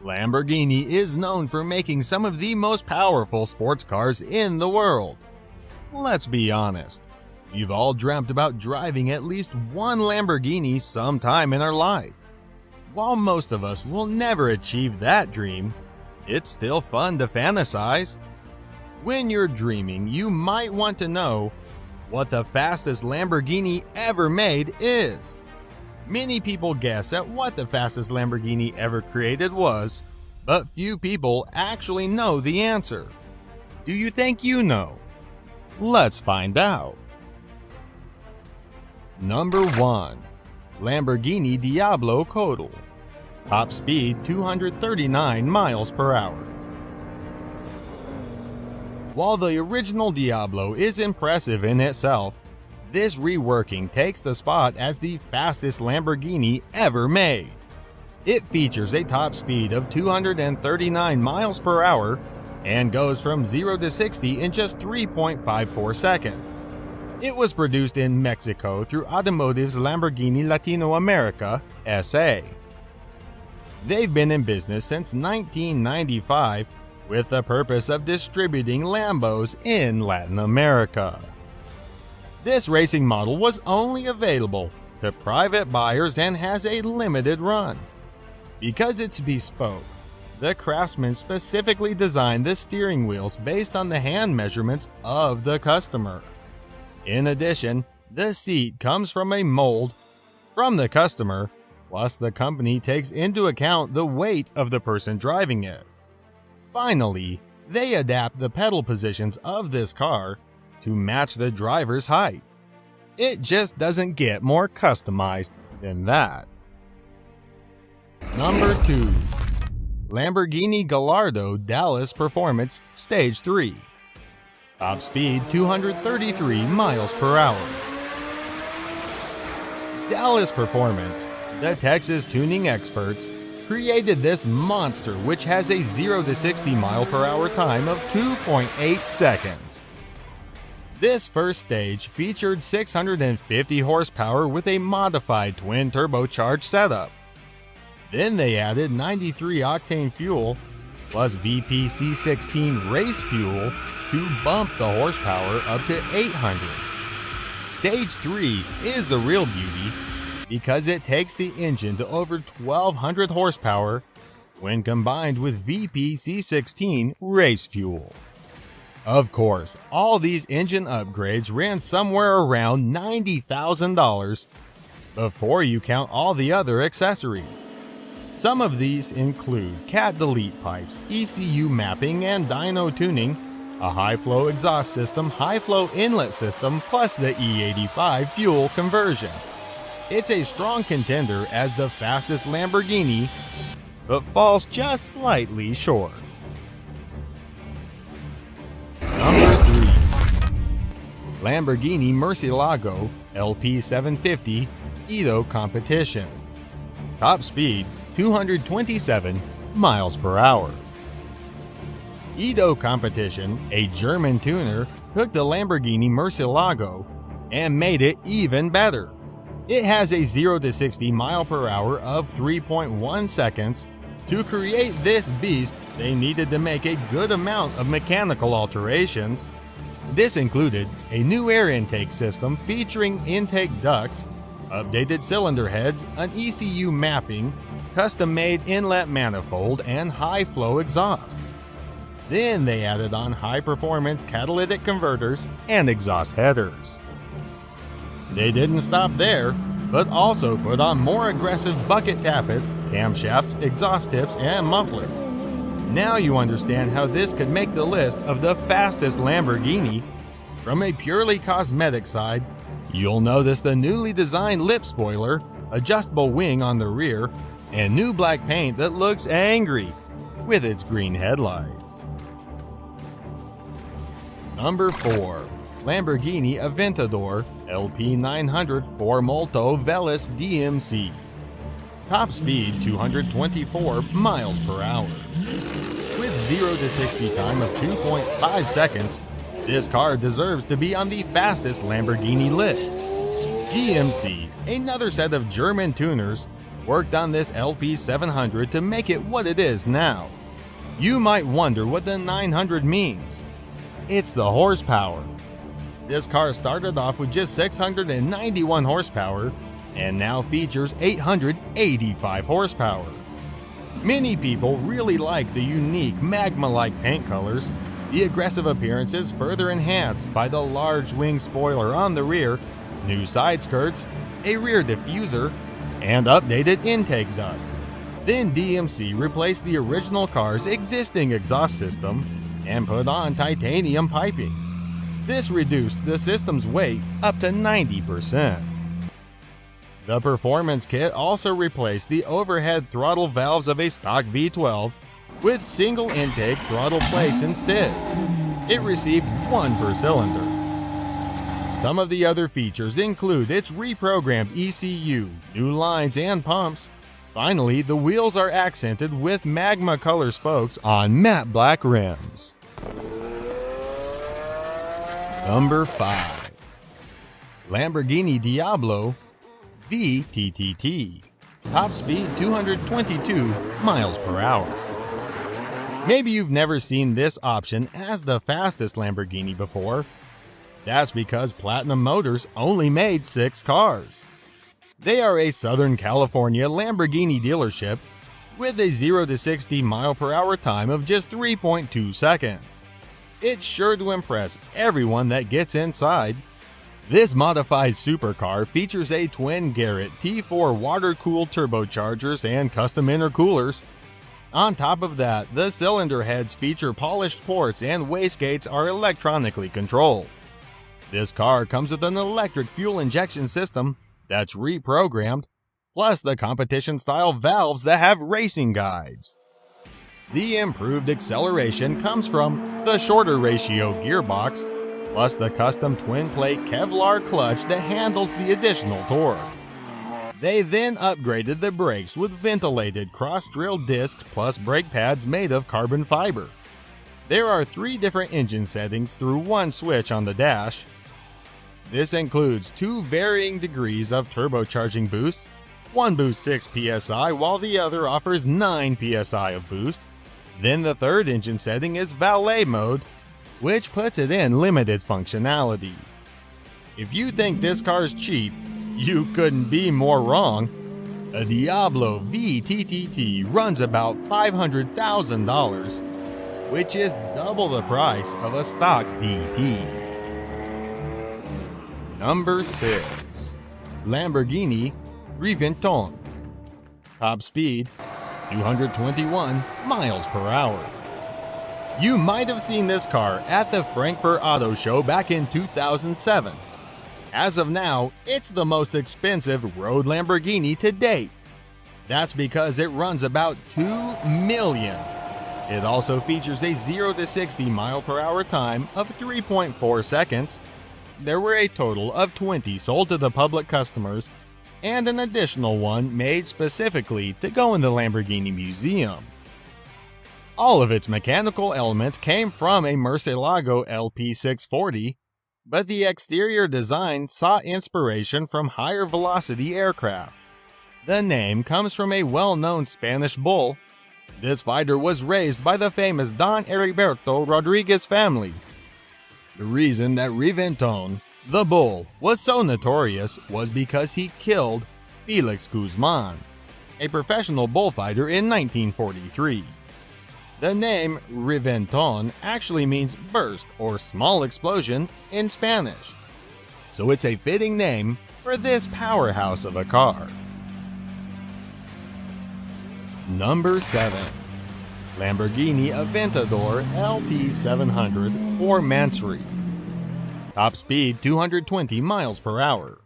Lamborghini is known for making some of the most powerful sports cars in the world. Let's be honest, we've all dreamt about driving at least one Lamborghini sometime in our life. While most of us will never achieve that dream, it's still fun to fantasize. When you're dreaming, you might want to know what the fastest Lamborghini ever made is. Many people guess at what the fastest Lamborghini ever created was, but few people actually know the answer. Do you think you know? Let's find out. Number 1. Lamborghini Diablo Codal. Top speed 239 miles per hour. While the original Diablo is impressive in itself, this reworking takes the spot as the fastest Lamborghini ever made. It features a top speed of 239 miles per hour and goes from 0 to 60 in just 3.54 seconds. It was produced in Mexico through Automotive's Lamborghini Latino America, S.A. They've been in business since 1995 with the purpose of distributing Lambos in Latin America. This racing model was only available to private buyers and has a limited run. Because it's bespoke, the craftsman specifically designed the steering wheels based on the hand measurements of the customer. In addition, the seat comes from a mold from the customer, plus the company takes into account the weight of the person driving it. Finally, they adapt the pedal positions of this car to match the driver's height. It just doesn't get more customized than that. Number 2. Lamborghini Gallardo Dallas Performance Stage 3. Top speed 233 miles per hour. Dallas Performance, the Texas tuning experts, created this monster which has a 0 to 60 mile per hour time of 2.8 seconds. This first stage featured 650 horsepower with a modified twin turbocharged setup. Then they added 93 octane fuel plus VPC16 race fuel to bump the horsepower up to 800. Stage 3 is the real beauty because it takes the engine to over 1200 horsepower when combined with VPC16 race fuel. Of course, all these engine upgrades ran somewhere around $90,000 before you count all the other accessories. Some of these include cat delete pipes, ECU mapping and dyno tuning, a high-flow exhaust system, high-flow inlet system, plus the E85 fuel conversion. It's a strong contender as the fastest Lamborghini, but falls just slightly short. Number 3. Lamborghini Murcielago LP750 Edo Competition. Top speed 227 miles per hour. Edo Competition, a German tuner, took the Lamborghini Murcielago and made it even better. It has a 0 to 60 mile per hour of 3.1 seconds. To create this beast, they needed to make a good amount of mechanical alterations. This included a new air intake system featuring intake ducts, updated cylinder heads, an ECU mapping, custom-made inlet manifold, and high-flow exhaust. Then they added on high-performance catalytic converters and exhaust headers. They didn't stop there, but also put on more aggressive bucket tappets, camshafts, exhaust tips, and mufflers. Now you understand how this could make the list of the fastest Lamborghini. From a purely cosmetic side, you'll notice the newly designed lip spoiler, adjustable wing on the rear, and new black paint that looks angry with its green headlights. Number 4. Lamborghini Aventador LP900 4Molto Veloce DMC. Top speed 224 miles per hour. With 0 to 60 time of 2.5 seconds, This car deserves to be on the fastest Lamborghini list. GMC, another set of German tuners, worked on this LP700 to make it what it is now. You might wonder what the 900 means. It's the horsepower. This car started off with just 691 horsepower and now features 885 horsepower. Many people really like the unique magma-like paint colors. The aggressive appearance is further enhanced by the large wing spoiler on the rear, new side skirts, a rear diffuser, and updated intake ducts. Then DMC replaced the original car's existing exhaust system and put on titanium piping. This reduced the system's weight up to 90%. The performance kit also replaced the overhead throttle valves of a stock V12 with single intake throttle plates instead. It received one per cylinder. Some of the other features include its reprogrammed ECU, new lines and pumps. Finally, the wheels are accented with magma color spokes on matte black rims. Number 5. Lamborghini Diablo VTTT. Top speed 222 miles per hour. Maybe you've never seen this option as the fastest Lamborghini before. That's because Platinum Motors only made 6 cars. They are a Southern California Lamborghini dealership with a 0 to 60 mile per hour time of just 3.2 seconds. It's sure to impress everyone that gets inside. This modified supercar features a twin Garrett T4 water-cooled turbochargers and custom intercoolers. On top of that, the cylinder heads feature polished ports and wastegates are electronically controlled. This car comes with an electric fuel injection system that's reprogrammed, plus the competition-style valves that have racing guides. The improved acceleration comes from the shorter ratio gearbox, plus the custom twin-plate Kevlar clutch that handles the additional torque. They then upgraded the brakes with ventilated cross-drilled discs plus brake pads made of carbon fiber. There are 3 different engine settings through one switch on the dash. This includes 2 varying degrees of turbocharging boosts. One boosts 6 psi while the other offers 9 psi of boost. Then the third engine setting is valet mode, which puts it in limited functionality. If you think this car's cheap, you couldn't be more wrong. A Diablo VTTT runs about $500,000, which is double the price of a stock VT. Number 6. Lamborghini Reventone. Top speed 221 miles per hour. You might have seen this car at the Frankfurt Auto Show back in 2007. As of now, it's the most expensive road Lamborghini to date. That's because it runs about $2 million. It also features a 0 to 60 mile per hour time of 3.4 seconds. There were a total of 20 sold to the public customers, and an additional one made specifically to go in the Lamborghini Museum. All of its mechanical elements came from a Murcielago LP640, but the exterior design sought inspiration from higher velocity aircraft. The name comes from a well-known Spanish bull. This fighter was raised by the famous Don Heriberto Rodriguez family. The reason that Reventone, the bull, was so notorious was because he killed Felix Guzman, a professional bullfighter in 1943. The name Reventone actually means burst or small explosion in Spanish, so it's a fitting name for this powerhouse of a car. Number 7. Lamborghini Aventador LP700 or Mansory. Top speed 220 miles per hour.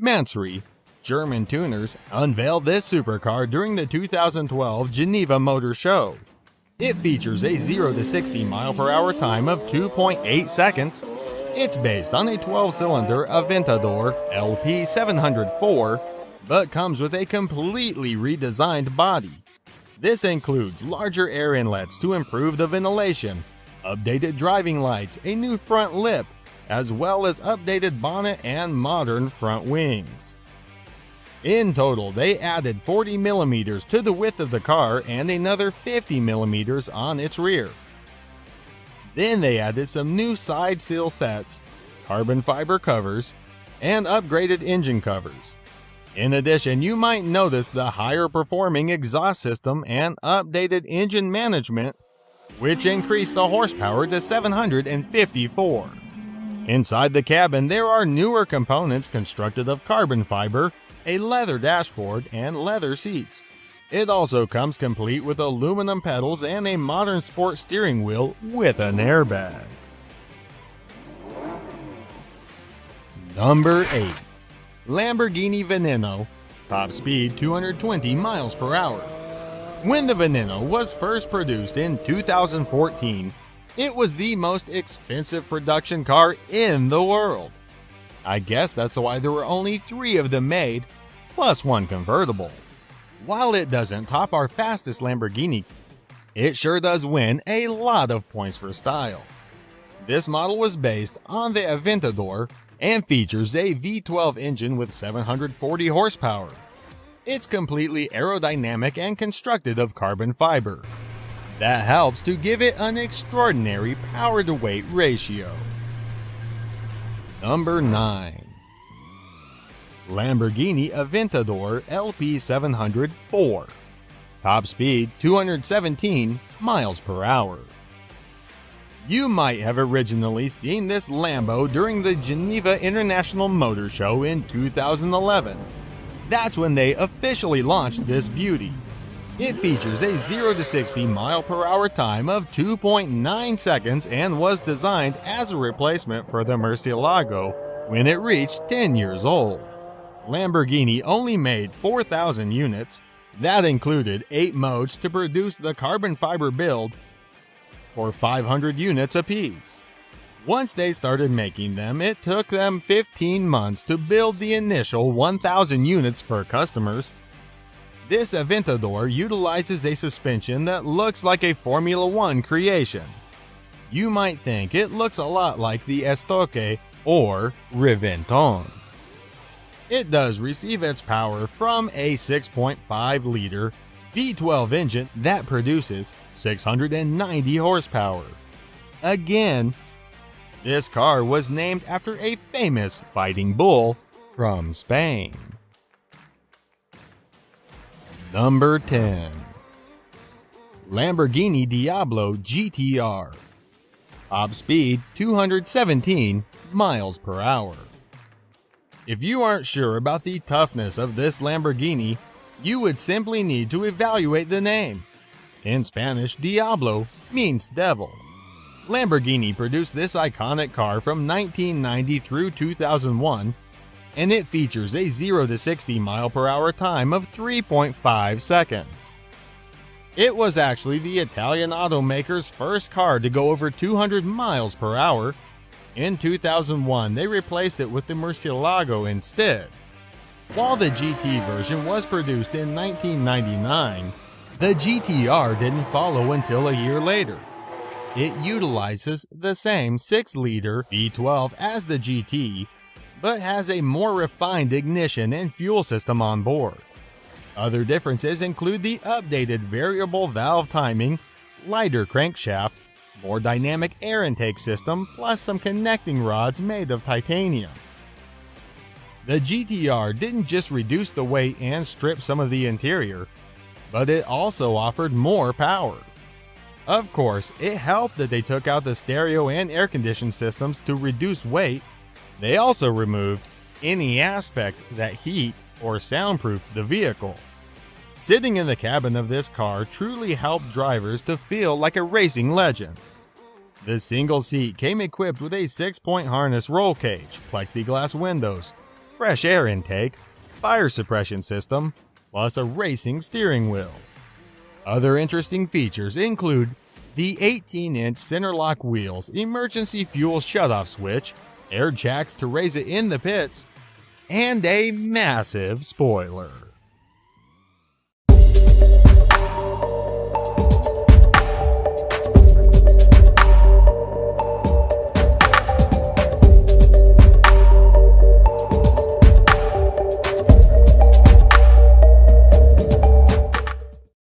Mansory, German tuners, unveiled this supercar during the 2012 Geneva Motor Show. It features a 0 to 60 mile per hour time of 2.8 seconds. It's based on a 12-cylinder Aventador LP704, but comes with a completely redesigned body. This includes larger air inlets to improve the ventilation, a updated driving lights, a new front lip, as well as updated bonnet and modern front wings. In total, they added 40 millimeters to the width of the car and another 50 millimeters on its rear. Then they added some new side sill sets, carbon fiber covers, and upgraded engine covers. In addition, you might notice the higher performing exhaust system and updated engine management, which increased the horsepower to 754. Inside the cabin, there are newer components constructed of carbon fiber, a leather dashboard, and leather seats. It also comes complete with aluminum pedals and a modern sport steering wheel with an airbag. Number 8. Lamborghini Veneno, top speed 220 miles per hour. When the Veneno was first produced in 2014, it was the most expensive production car in the world. I guess that's why there were only 3 of them made, plus one convertible. While it doesn't top our fastest Lamborghini, it sure does win a lot of points for style. This model was based on the Aventador and features a V12 engine with 740 horsepower. It's completely aerodynamic and constructed of carbon fiber. That helps to give it an extraordinary power-to-weight ratio. Number 9. Lamborghini Aventador LP700 4. Top speed 217 miles per hour. You might have originally seen this Lambo during the Geneva International Motor Show in 2011. That's when they officially launched this beauty. It features a 0 to 60 mile per hour time of 2.9 seconds and was designed as a replacement for the Murcielago when it reached 10 years old. Lamborghini only made 4,000 units. That included 8 modes to produce the carbon fiber build for 500 units apiece. Once they started making them, it took them 15 months to build the initial 1,000 units for customers. This Aventador utilizes a suspension that looks like a Formula One creation. You might think it looks a lot like the Estoque or Riventon. It does receive its power from a 6.5-liter V12 engine that produces 690 horsepower. Again, this car was named after a famous fighting bull from Spain. Number 10. Lamborghini Diablo GTR. Top speed 217 miles per hour. If you aren't sure about the toughness of this Lamborghini, you would simply need to evaluate the name. In Spanish, Diablo means devil. Lamborghini produced this iconic car from 1990 through 2001, and it features a 0 to 60 mile per hour time of 3.5 seconds. It was actually the Italian automaker's first car to go over 200 miles per hour. In 2001, they replaced it with the Murcielago instead. While the GT version was produced in 1999, the GTR didn't follow until a year later. It utilizes the same 6-liter V12 as the GT, but has a more refined ignition and fuel system on board. Other differences include the updated variable valve timing, lighter crankshaft, more dynamic air intake system, plus some connecting rods made of titanium. The GTR didn't just reduce the weight and strip some of the interior, but it also offered more power. Of course, it helped that they took out the stereo and air conditioning systems to reduce weight. They also removed any aspect that heat or soundproofed the vehicle. Sitting in the cabin of this car truly helped drivers to feel like a racing legend. The single seat came equipped with a 6-point harness roll cage, plexiglass windows, fresh air intake, fire suppression system, plus a racing steering wheel. Other interesting features include the 18-inch center lock wheels, emergency fuel shutoff switch, air jacks to raise it in the pits, and a massive spoiler.